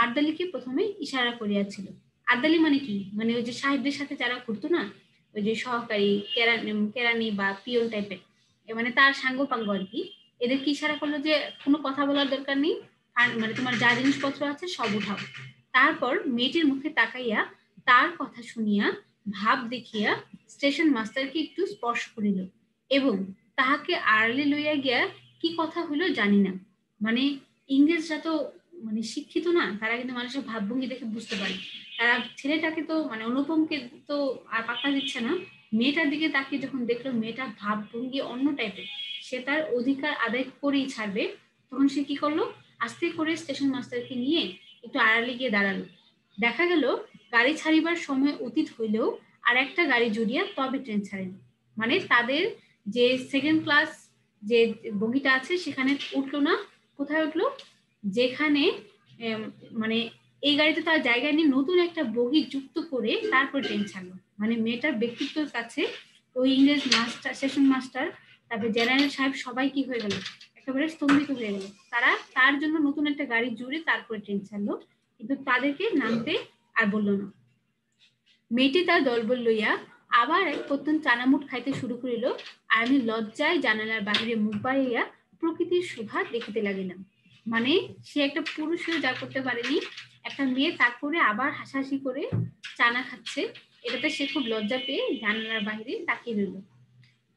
Speaker 3: আর্দালিকে প্রথমে ইশারা করিয়াছিল। আর্দালি মানে কি? মানে ওই যে সাহেবদের সাথে যারা ঘুরতো না, ওই যে সহকারী, কেরানি বা পিয়ন টাইপের, মানে তার সাঙ্গপাঙ্গ আর কি। এদের কি ইশারা করলো যে কোনো কথা বলার দরকার নেই, মানে তোমার যা জিনিসপত্র আছে সব উঠাও। তারপর মেয়েটির মুখে তাকাইয়া তার কথা শুনিয়া ভাব দেখিয়া স্টেশন মাস্টারকে একটু স্পর্শ করিল এবং তাহাকে আড়ালে লইয়া গিয়া কি কথা হইল জানি না। মানে ইংরেজরা তো মানে শিক্ষিত না, তারা কিন্তু মানুষের ভাবভঙ্গি দেখে বুঝতে পারে। তারা ছেলেটাকে তো মানে অনুপমকে তো আর পাত্তা দিচ্ছে না, মেয়েটার দিকে তাকিয়ে যখন দেখলো মেয়েটার ভাবভঙ্গি অন্য টাইপের, সে তার অধিকার আদায় করেই ছাড়বে, তখন সে কি করলো, আস্তে করে স্টেশন মাস্টারকে নিয়ে একটু আড়ালে গিয়ে দাঁড়ালো। দেখা গেল গাড়ি ছাড়িবার সময় অতীত হইলেও আর একটা গাড়ি জুড়িয়া তবে ট্রেন ছাড়েন। মানে তাদের যে সেকেন্ড ক্লাস যে বগিটা আছে সেখানে উঠলো না। কোথায় উঠলো? যেখানে মানে এই গাড়িতে তার জায়গা নিয়ে নতুন একটা বগি যুক্ত করে তারপর ট্রেন ছাড়লো। মানে মেয়েটার ব্যক্তিত্বের কাছে ওই ইংরেজ মাস্টার, স্টেশন মাস্টার, তারপরে জেনারেল সাহেব সবাই কি হয়ে গেল, একেবারে স্তম্ভিত হয়ে গেল। তারা তার জন্য নতুন একটা গাড়ি জুড়ে তারপরে ট্রেন ছাড়লো, কিন্তু তাদেরকে নামতে আর বললো না। মেয়েটি তার দলবল লইয়া আবার এক পত্তন চানামুট খাইতে শুরু করিল, আর আমি লজ্জায় জানালার বাহিরে মুখ বাড়াইয়া প্রকৃতির শোভা দেখিতে লাগিলাম। মানে সে একটা পুরুষও যা করতে পারেনি, একটা মেয়ে তারপরে আবার হাসাহাসি করে চানা খাচ্ছে, এটাতে সে খুব লজ্জা পেয়ে জানালার বাহিরে তাকিয়ে রইল।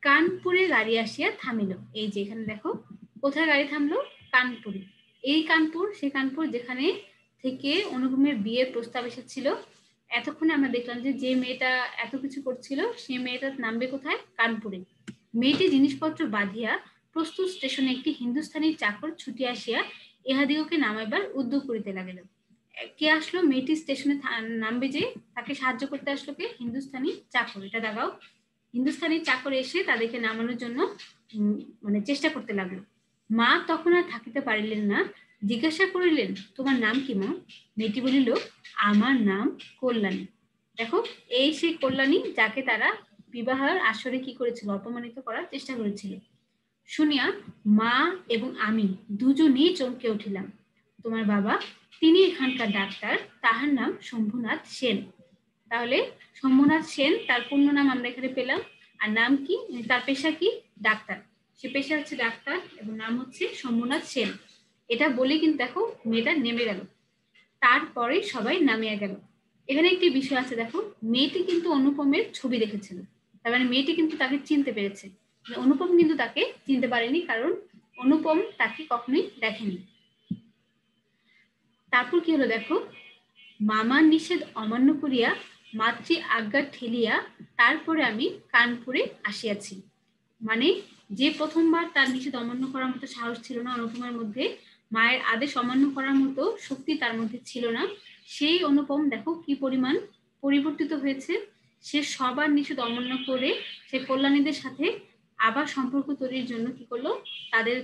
Speaker 3: কানপুরে গাড়ি আসিয়া থামিল। এই যে এখানে দেখো কোথায় গাড়ি থামলো, কানপুরে। এই কানপুর, সে কানপুর যেখানে থেকে অনুপমের বিয়ের প্রস্তাব এসেছিল। এতক্ষণে আমরা দেখলাম যে যে মেয়েটা এত কিছু করছিল সেই মেয়েটা নামবে কোথায়, কানপুরে। মেয়েটি জিনিসপত্র বাঁধিয়া প্রস্তুত স্টেশনে একটি হিন্দুস্থানি চাকর ছুটি আসিয়া ইহাদিগকে নামাইবার উদ্যোগ করিতে লাগিল। কে আসলো? মেয়েটি স্টেশনে নামবে যে তাকে সাহায্য করতে আসলো কে? হিন্দুস্থানি চাকর। এটা দেখাও। হিন্দুস্তানি চাকর এসে তাদেরকে নামানোর জন্য মানে চেষ্টা করতে লাগলো। মা তখন আর থাকিতে পারিলেন না, জিজ্ঞাসা করিলেন, তোমার নাম কি মা? মেয়েটি বলিল, আমার নাম কল্যাণী। দেখো, এই সেই কল্যাণী যাকে তারা বিবাহের আসরে কি করেছিল, অপমানিত করার চেষ্টা করেছিল। শুনিয়া মা এবং আমি দুজনেই চমকে উঠিলাম। তোমার বাবা, তিনি এখানকার ডাক্তার, তাহার নাম শম্ভুনাথ সেন। তাহলে শম্ভুনাথ সেন তার পূর্ণ নাম আমরা এখানে পেলাম। আর নাম কি, তার পেশা কি? ডাক্তার। সে পেশা হচ্ছে ডাক্তার এবং নাম হচ্ছে শম্ভুনাথ সেন। এটা বলে কিন্তু দেখো মেয়েটা নেমে গেল, তারপরে সবাই নামিয়ে গেল। এখানে একটি বিষয় আছে, দেখো মেয়েটি কিন্তু অনুপমের ছবি দেখেছিল, তার মানে মেয়েটি কিন্তু তাকে চিনতে পেরেছে। অনুপম কিন্তু তাকে চিনতে পারেনি, কারণ অনুপম তাকে কখনোই দেখেনি। তারপর কি হলো দেখো, মামার নিষেধ অমান্য করিয়া মাতৃ আজ্ঞা ঠেলিয়া তারপরে আমি কানপুরে আসিয়াছি। মানে যে প্রথমবার তার নিষেধ অমান্য করার মতো সাহস ছিল না অনুপমের মধ্যে, মায়ের আদেশ অমান্য করার মতো শক্তি তার মধ্যে ছিল না, সেই অনুপম দেখো কি পরিমাণ পরিবর্তিত হয়েছে। সে সবার নিষেধ অমান্য করে সে কল্যাণীদের সাথে আবার সম্পর্ক তৈরির জন্য কি করলো, তাদের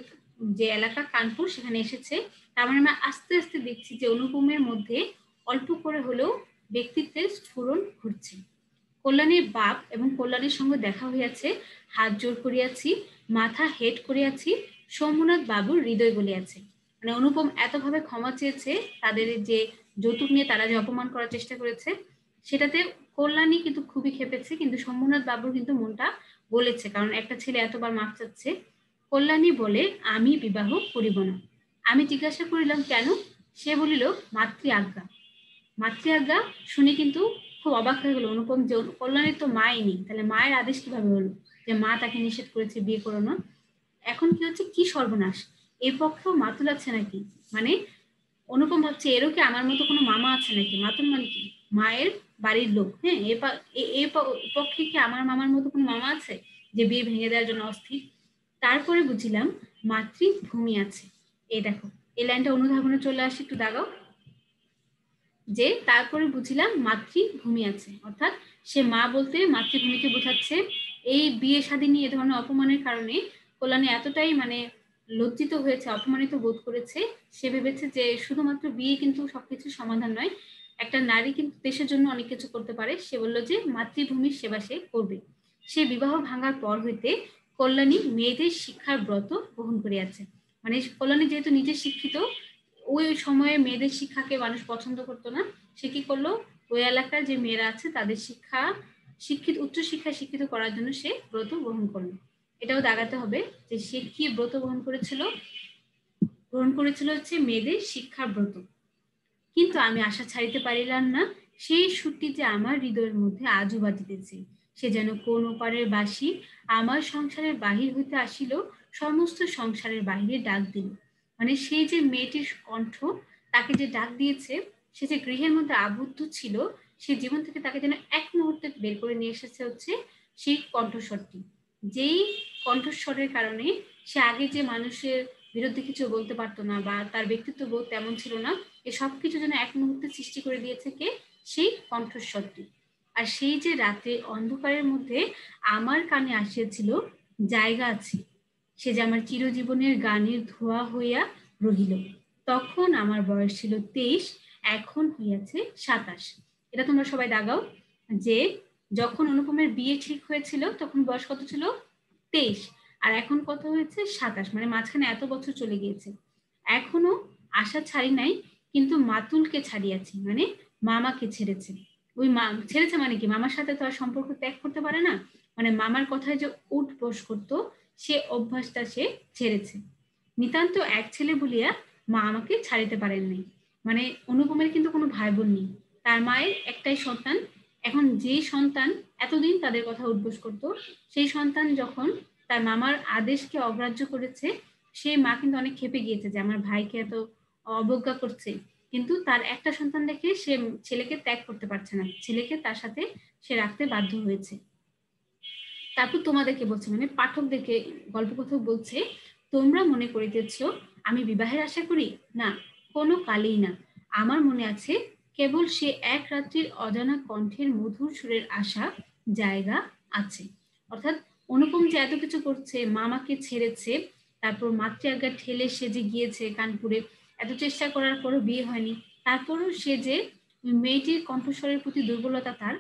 Speaker 3: যে এলাকা কানপুর সেখানে এসেছে। তার মানে আমরা আস্তে আস্তে দেখছি যে অনুপমের মধ্যে অল্প করে হলেও ব্যক্তিত্বের স্ফুরণ ঘটছে। কল্যাণীর বাপ এবং কল্যাণীর সঙ্গে দেখা হইয়াছে, হাত জোর করিয়াছি, মাথা হেট করিয়াছি, সোমনাথ বাবুর হৃদয় গলিয়াছে। মানে অনুপম এতভাবে ক্ষমা চেয়েছে, তাদের যে যৌতুক নিয়ে তারা যে অপমান করার চেষ্টা করেছে সেটাতে কল্যাণী কিন্তু খুবই খেপেছে, কিন্তু সোমনাথ বাবুর কিন্তু মনটা বলেছে, কারণ একটা ছেলে এতবার মাফ চাচ্ছে। কল্যাণী বলে, আমি বিবাহ করিব না। আমি জিজ্ঞাসা করিলাম কেন? সে বলিল, মাতৃ আজ্ঞা। মাতৃ আজ্ঞা শুনে কিন্তু খুব অবাক হয়ে গেল অনুপম, যে কল্যাণীর তো মাই নেই, তাহলে মায়ের আদেশ কিভাবে হলো যে মা তাকে নিষেধ করেছে বিয়ে করো না? এখন কি হচ্ছে, কি সর্বনাশ, এই পক্ষেও মাতুল আছে নাকি? মানে অনুপম ভাবছে এরও কি আমার মতো কোনো মামা আছে নাকি? মাতুল মানে কি, মায়ের বাড়ির লোক। হ্যাঁ, এ পক্ষে কি আমার মামার মতো কোনো মামা আছে যে বিয়ে ভেঙে দেওয়ার জন্য অস্থির? তারপরে বুঝিলাম মাতৃভূমি আছে। এই দেখো, এই লাইনটা অনুধাবনে চলে আসে, একটু দাগাও। যে তারপরে বুঝিলাম মাতৃভূমি আছে, অর্থাৎ সে মা বলতে মাতৃভূমিকে বোঝাচ্ছে। এই বিয়ে শাদী নিয়ে এ ধরনের অপমানের কারণে কল্যাণী এতটাই মানে লজ্জিত হয়েছে, অপমানিত বোধ করেছে, সে ভেবেছে যে শুধুমাত্র বিয়ে কিন্তু সবকিছু সমাধান নয়, একটা নারী কিন্তু দেশের জন্য অনেক কিছু করতে পারে। সে বললো যে মাতৃভূমির সেবা সে করবে। সে বিবাহ ভাঙার পর হইতে কল্যাণী মেয়েদের শিক্ষার ব্রত গ্রহণ করিয়াছে। মানে কল্যাণী যেহেতু নিজে শিক্ষিত, ওই সময়ে মেয়েদের শিক্ষাকে মানুষ পছন্দ করতো না, সে কি করলো, ওই এলাকার যে মেয়েরা আছে তাদের উচ্চশিক্ষায় শিক্ষিত করার জন্য সে ব্রত গ্রহণ করলো। এটাও দাগাতে হবে যে সে কি ব্রত গ্রহণ করেছিল হচ্ছে মেয়েদের শিক্ষার ব্রত। কিন্তু আমি আশা ছাড়িতে পারিলাম না, সেই সুরটি যে আমার হৃদয়ের মধ্যে আজও বাজিতেছে, সে যেন কোন ওপারের বাঁশি আমার সংসারের বাহির হইতে আসিল, সমস্ত সংসারের বাহিরে ডাক দিল। মানে সেই যে মেয়েটির কণ্ঠ তাকে যে ডাক দিয়েছে, সে যে গৃহের মধ্যে আবদ্ধ ছিল, সে জীবন থেকে তাকে যেন এক মুহূর্তে বের করে নিয়ে এসেছে হচ্ছে সেই কণ্ঠস্বরটি। যেই কণ্ঠস্বরের কারণে সে আগে যে মানুষের বিরুদ্ধে কিছু বলতে পারতো না বা তার ব্যক্তিত্ব বোধ তেমন ছিল না, এ সবকিছু যেন এক মুহূর্তে সৃষ্টি করে দিয়েছে কে, সেই কণ্ঠস্বরটি। আর সেই যে রাতে অন্ধকারের মধ্যে আমার কানে আসিয়াছিল, জায়গা আছে, সে যে আমার চিরজীবনের গানের ধোয়া হইয়া রহিল। তখন আমার বয়স ছিল 23, এখন হইয়াছে 27। এটা তোমরা সবাই দাগাও যে যখন অনুপমের বিয়ে ঠিক হয়েছিল তখন বয়স কত ছিল? 23। আর এখন কত হয়েছে? 27। মানে মাঝখানে এত বছর চলে গিয়েছে। এখনো আশা ছাড়ি নাই, কিন্তু মাতুলকে ছাড়িয়াছি, মানে মামাকে ছেড়েছে। ওই ছেড়েছে মানে কি, মামার সাথে তো আর সম্পর্ক ত্যাগ করতে পারে না, মানে মামার কথায় যে উঠ বস করতো সে অভ্যাসটা সে ছেড়েছে। নিতান্ত এক ছেলে বলিয়া মা আমাকে ছাড়িতে পারেন নাই। মানে অনুপমের কিন্তু কোনো ভাই বোন নেই, তার মায়ের একটাই সন্তান। এখন যে সন্তান এতদিন তাদের কথা উদ্বোস করতো, সেই সন্তান যখন তার মামার আদেশকে অগ্রাহ্য করেছে, সেই মা কিন্তু অনেক ক্ষেপে গিয়েছে যে আমার ভাইকে এত অবজ্ঞা করছে, কিন্তু তার একটা সন্তান দেখে সে ছেলেকে ত্যাগ করতে পারছে না, ছেলেকে তার সাথে সে রাখতে বাধ্য হয়েছে। তারপর তোমাদেরকে বলছে, মানে পাঠকদেরকে গল্পকথক বলছে, তোমরা মনে করিতেছ আমি বিবাহের আশা করি? না, কোনো কালেই না। আমার মনে আছে কেবল সে এক রাত্রির অজানা কণ্ঠের মধুর সুরের আশা জায়গা আছে। অর্থাৎ অনুপম যে এত কিছু করছে, মামাকে ছেড়েছে, তারপর মাতৃ আজ্ঞা ঠেলে সে যে গিয়েছে কানপুরে, এত চেষ্টা করার পরও বিয়ে হয়নি, তারপরও সে যে মেয়েটির কণ্ঠস্বরের প্রতি দুর্বলতা তার,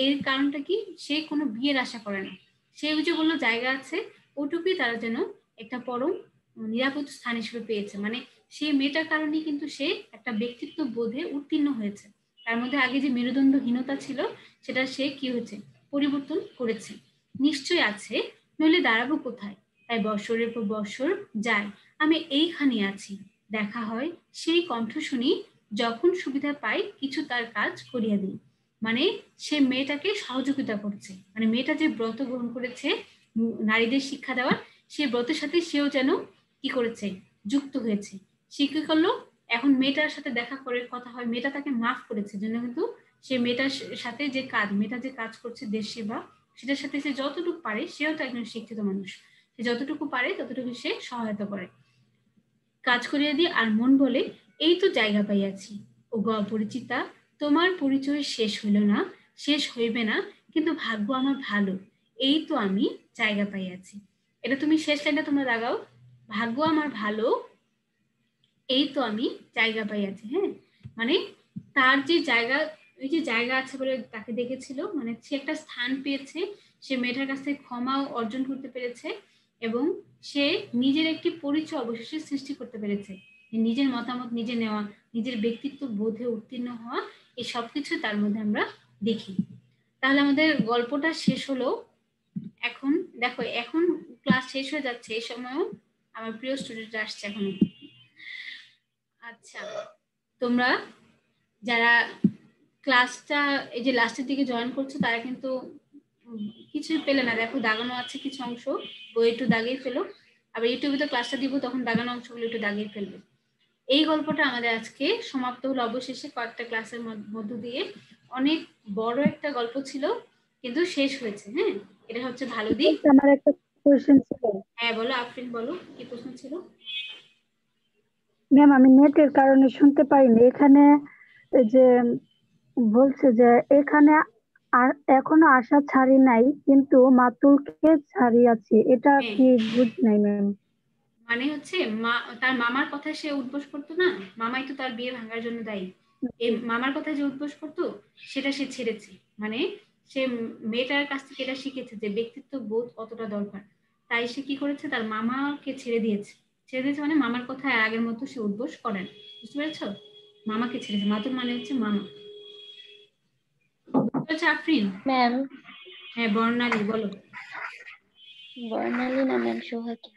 Speaker 3: এর কারণটা কি, সে কোনো বিয়ের আশা করে না। সে ওই যে বললো জায়গা আছে, ওটুকুই তারা যেন একটা পরম নিরাপদ স্থান হিসেবে পেয়েছে। মানে সেই মেয়েটার কারণেই কিন্তু সে একটা ব্যক্তিত্ব বোধে উত্তীর্ণ হয়েছে। তার মধ্যে আগে যে মেরুদণ্ডহীনতা ছিল সেটা সে কি হয়েছে, পরিবর্তন করেছে। নিশ্চয় আছে, নইলে দাঁড়াবো কোথায়? তাই বৎসরের পর বৎসর যায়, আমি এইখানে আছি, দেখা হয় সেই কণ্ঠ শুনি, যখন সুবিধা পাই কিছু তার কাজ করিয়া দিই। মানে সে মেয়েটাকে সহযোগিতা করছে, মানে মেয়েটা যে ব্রত গ্রহণ করেছে নারীদের শিক্ষা দেওয়ার, সেই ব্রতের সাথে সেও যেন কি করেছে, যুক্ত হয়েছে। সে কি করলো, এখন মেয়েটার সাথে দেখা করে কথা হয়, মেয়েটা তাকে মাফ করেছে জন্য কিন্তু সে মেয়েটার সাথে যে কাজ, মেয়েটা যে কাজ করছে দেশ সেবা, সেটার সাথে সে যতটুকু পারে, সেও তো একজন শিক্ষিত মানুষ, সে যতটুকু পারে ততটুকু সে সহায়তা করে, কাজ করিয়া দিয়ে। আর মন বলে, এই তো জায়গা পাইয়াছি, ও গো অপরিচিতা, তোমার পরিচয় শেষ হইল না, শেষ হইবে না, কিন্তু ভাগ্য আমার ভালো, এই তো আমি জায়গা পাইয়াছি। এটা তুমি শেষ লাইনটা তোমরা দাগাও, ভাগ্য আমার ভালো, এই তো আমি জায়গা পাইয়াছি। হ্যাঁ, মানে তার যে জায়গা, ওই যে জায়গা আছে বলে তাকে দেখেছিল, মানে সে একটা স্থান পেয়েছে, সে মেয়েটার কাছ থেকে ক্ষমাও অর্জন করতে পেরেছে, এবং সে নিজের একটি পরিচয় অবশেষে সৃষ্টি করতে পেরেছে। নিজের মতামত নিজে নেওয়া, নিজের ব্যক্তিত্ব বোধে উত্তীর্ণ হওয়া, এই সবকিছু তার মধ্যে আমরা দেখি। তাহলে আমাদের গল্পটা শেষ হলো। এখন দেখো, এখন ক্লাস শেষ হয়ে যাচ্ছে, এই সময়ও আমার প্রিয় স্টুডেন্ট আসছে এখনো। আচ্ছা, তোমরা যারা ক্লাসটা এই যে লাস্টের দিকে জয়েন করছো, তারা কিন্তু কিছুই পেলে না, দেখো দাগানো আছে কিছু অংশ, বই একটু দাগিয়ে ফেলো, আবার ইউটিউবে তো ক্লাসটা দিব, তখন দাগানো অংশগুলো একটু দাগিয়ে ফেলবে। এই গল্পটা আমাদের আজকে সমাপ্ত হলো অবশেষে, কয়েকটা ক্লাসের মধ্য দিয়ে। অনেক বড় একটা গল্প ছিল, কিন্তু শেষ হয়েছে। হ্যাঁ, এটা হচ্ছে ভালো দিক।
Speaker 2: আমার একটা কোশ্চেন ছিল।
Speaker 3: হ্যাঁ বলো আফরিন, বলো কি প্রশ্ন ছিল?
Speaker 2: ম্যাম, আমি নেটের কারণে শুনতে পাইনি। এখানে এই যে বলছে যে এখানে এখনো আশা ছাড়ি নাই, কিন্তু মাতুলকে ছাড়িয়াছি, এটা
Speaker 3: হ্যাঁ,
Speaker 2: কি বুঝ নাই ম্যাম?
Speaker 3: মানে হচ্ছে তার মামার কথা সে উদ্বোস করতো না, মামাই তো তার বিয়ে ভাঙার জন্য দায়ী। এই মামার কথা যে উদ্বোস করতো, সেটা সে ছেড়েছে। মানে সে মেয়েটার কাছ থেকে এটা শিখেছে যে ব্যক্তিত্ব বোধ কতটা দরকার। তাই সে কি করেছে, তার মামাকে ছেড়ে দিয়েছে। ছেড়ে দিয়েছে মানে মামার কথা আগের মতো সে উদ্বোস করেন। বুঝতে পেরেছো? মামাকে ছেড়েছে, মাতুল মানে হচ্ছে মামা। বুঝতে পেরেছো আফরিন?
Speaker 2: ম্যাম,
Speaker 3: হ্যাঁ, বর্ণালী বলো।
Speaker 2: বর্ণালী না ম্যাম, সোহাগী।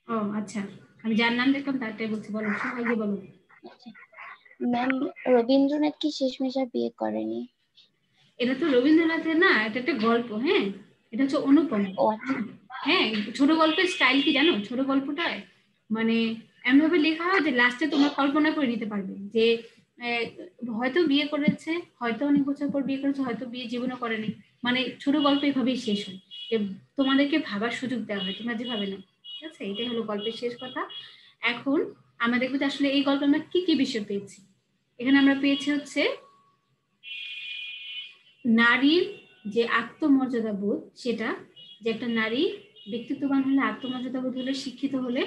Speaker 3: ও আচ্ছা, আমি যার নাম দেখলাম তারটাই বলছি, বলো সোহাগী বলো।
Speaker 2: ম্যাম, রবীন্দ্রনাথ কি শেষমেশ আর বিয়ে করেনি?
Speaker 3: এটা তো রবীন্দ্রনাথের না, এটা একটা গল্প। হ্যাঁ, এটা হচ্ছে অনুপম।
Speaker 2: ও আচ্ছা।
Speaker 3: হ্যাঁ, ছোট গল্পের স্টাইল কি জানো? ছোট গল্পটায় মানে এমন ভাবে লেখা হয় যে লাস্টে তোমরা কল্পনা করে নিতে পারবে যে আহ, হয়তো বিয়ে করেছে, হয়তো অনেক বছর পর বিয়ে করেছে, হয়তো বিয়ে জীবনও করেনি। মানে ছোট গল্প এভাবেই শেষ হয়, যে তোমাদেরকে ভাবার সুযোগ দেওয়া হয়, তোমরা যেভাবে না। ঠিক আছে, এটাই হলো গল্পের শেষ কথা। এখন আমরা দেখবো যে আসলে এই গল্পে আমরা কি কি বিষয় পেয়েছি। এখানে আমরা পেয়েছি হচ্ছে নারীর যে আত্মমর্যাদা বোধ, সেটা, যে একটা নারী ব্যক্তিত্ববান হলে, আত্মমর্যাদা বোধ হলে, শিক্ষিত হলে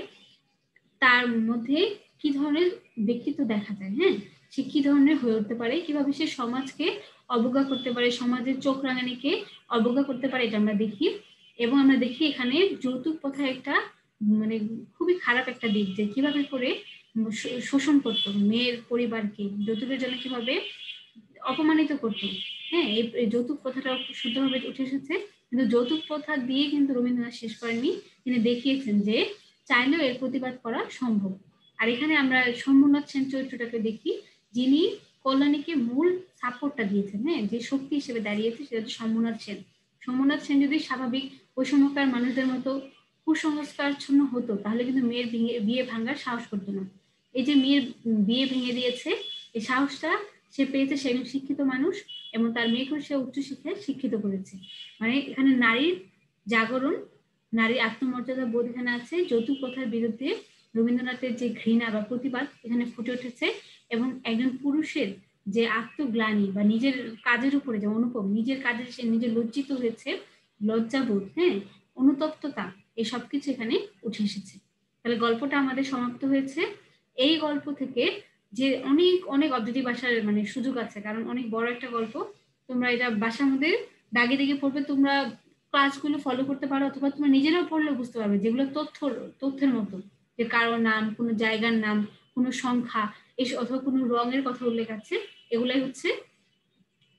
Speaker 3: তার মধ্যে কি ধরনের ব্যক্তিত্ব দেখা যায়। হ্যাঁ, সে কি ধরনের হয়ে উঠতে পারে, কিভাবে সে সমাজকে অবজ্ঞা করতে পারে, সমাজের চোখ রাঙানিকে অবজ্ঞা করতে পারে, এটা আমরা দেখি। এবং আমরা দেখি এখানে যৌতুক প্রথা একটা মানে খুবই খারাপ একটা দিক, যে কিভাবে করে শোষণ করতো মেয়ের পরিবারকে, যৌতুকের জন্য কিভাবে অপমানিত করতো। হ্যাঁ, এই যৌতুক প্রথাটা শুদ্ধভাবে উঠে এসেছে, কিন্তু যৌতুক প্রথা দিয়ে কিন্তু রবীন্দ্রনাথ শেষ করেননি। তিনি দেখিয়েছেন যে চাইলেও এর প্রতিবাদ করা সম্ভব। আর এখানে আমরা শম্ভুনাথ সেন চরিত্রটাকে দেখি, যিনি কল্যাণীকে মূল সাপোর্টটা দিয়েছেন। হ্যাঁ, যে শক্তি হিসেবে দাঁড়িয়েছে সেটা হচ্ছে শম্ভুনাথ সেন। শম্ভুনাথ সেন যদি স্বাভাবিক ওই সময়কার মানুষদের মতো কুসংস্কারচ্ছন্ন হতো, তাহলে কিন্তু মেয়ের বিয়ে ভাঙার সাহস করতো না। এই যে মেয়ের বিয়ে ভেঙে দিয়েছে, এই সাহসটা সে পেয়েছে, সে একজন শিক্ষিত মানুষ, এবং তার মেয়েকেও সে উচ্চশিক্ষায় শিক্ষিত করেছে। মানে এখানে নারীর জাগরণ, নারীর আত্মমর্যাদা বোধ এখানে আছে। যৌতুক প্রথার বিরুদ্ধে রবীন্দ্রনাথের যে ঘৃণা বা প্রতিবাদ এখানে ফুটে উঠেছে, এবং একজন পুরুষের যে আত্মগ্লানি বা নিজের কাজের উপরে, যে অনুপম নিজের কাজে সে নিজে লজ্জিত হয়েছে, লজ্জাবোধ, হ্যাঁ, অনুতপ্ততা, এই সবকিছু এখানে উঠে এসেছে। তাহলে গল্পটা আমাদের সমাপ্ত হয়েছে। এই গল্প থেকে যে অনেক অনেক অবজেক্টিভ আসার মানে সুযোগ আছে, কারণ অনেক বড় একটা গল্প। তোমরা এটা বাসার মধ্যে দাগে দাগে পড়বে, তোমরা ক্লাসগুলো ফলো করতে পারো, অথবা তোমরা নিজেরাও পড়লেও বুঝতে পারবে, যেগুলো তথ্যের মতো, যে কারো নাম, কোনো জায়গার নাম, কোনো সংখ্যা, অথবা কোনো রঙের কথা উল্লেখ আছে, এগুলাই হচ্ছে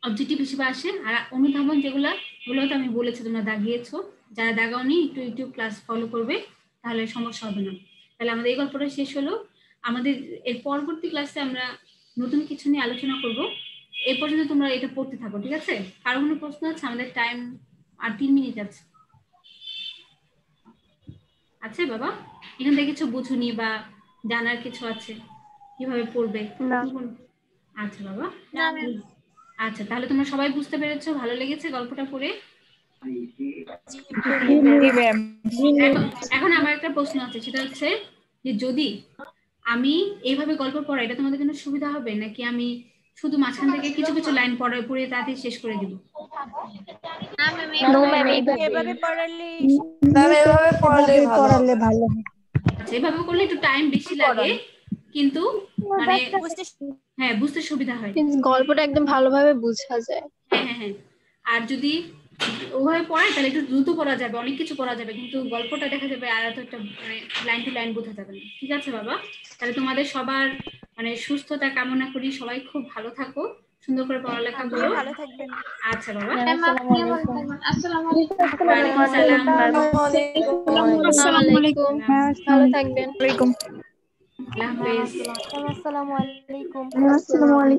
Speaker 3: অবজেক্টিভ হিসেবে আসে। আর অনুধাবন যেগুলো, ওগুলো তো আমি বলেছি তোমরা দাগিয়েছো, যারা দাগাওনি একটু একটু ক্লাস ফলো করবে, তাহলে সমস্যা হবে না। তাহলে আমাদের এই গল্পটা শেষ হলো। আমাদের এর পরবর্তী ক্লাসে আমরা নতুন কিছু নিয়ে আলোচনা করব। এ পর্যন্ত তোমরা এটা পড়তে থাকো, ঠিক আছে? কারো কোনো প্রশ্ন আছে? আমাদের টাইম আর 3 মিনিট আছে। আছে বাবা? এখান থেকে কিছু বুঝুনি বা জানার কিছু আছে কিভাবে পড়বে? আচ্ছা বাবা, আচ্ছা, তাহলে তোমরা সবাই বুঝতে পেরেছো? ভালো লেগেছে গল্পটা পড়ে? এখন আমার একটা প্রশ্ন আছে, সেটা হচ্ছে যে যদি আমি এইভাবে গল্প পড়াই, এটা তোমাদের জন্য সুবিধা হবে, নাকি আমি শুধু মাঝখান থেকে কিছু কিছু লাইন পড়ে তাড়াতাড়ি শেষ করে দিব?
Speaker 4: এভাবে পড়ালে
Speaker 5: এভাবে পড়ালে ভালো।
Speaker 3: আচ্ছা, এভাবে করলে একটু টাইম বেশি লাগে, কিন্তু মানে হ্যাঁ, বুঝতে সুবিধা হয়,
Speaker 1: গল্পটা একদম ভালোভাবে বোঝা যায়।
Speaker 3: হ্যাঁ হ্যাঁ হ্যাঁ। আর যদি ওভাবে পড়ায় তাহলে একটু দ্রুত পড়া যাবে, অনেক কিছু পড়া যাবে, কিন্তু গল্পটা দেখা যাবে আর এত একটা মানে লাইন টু লাইন বোঝা যাবে না। ঠিক আছে বাবা? তাহলে তোমাদের সবার মানে সুস্থতা কামনা করি, সবাই খুব ভালো থাকো, সুন্দর করে পড়ালেখা করো।
Speaker 4: ভালো থাকবেন।
Speaker 3: আচ্ছা বাবা,
Speaker 1: আসসালামু
Speaker 3: ওয়ালাইকুম আসসালাম,
Speaker 1: আলাইকুম, ভালো থাকবেন।
Speaker 3: আল্লাহ হাফেজ।
Speaker 4: আসসালামু আলাইকুম।
Speaker 2: আসসালামু আলাইকুম।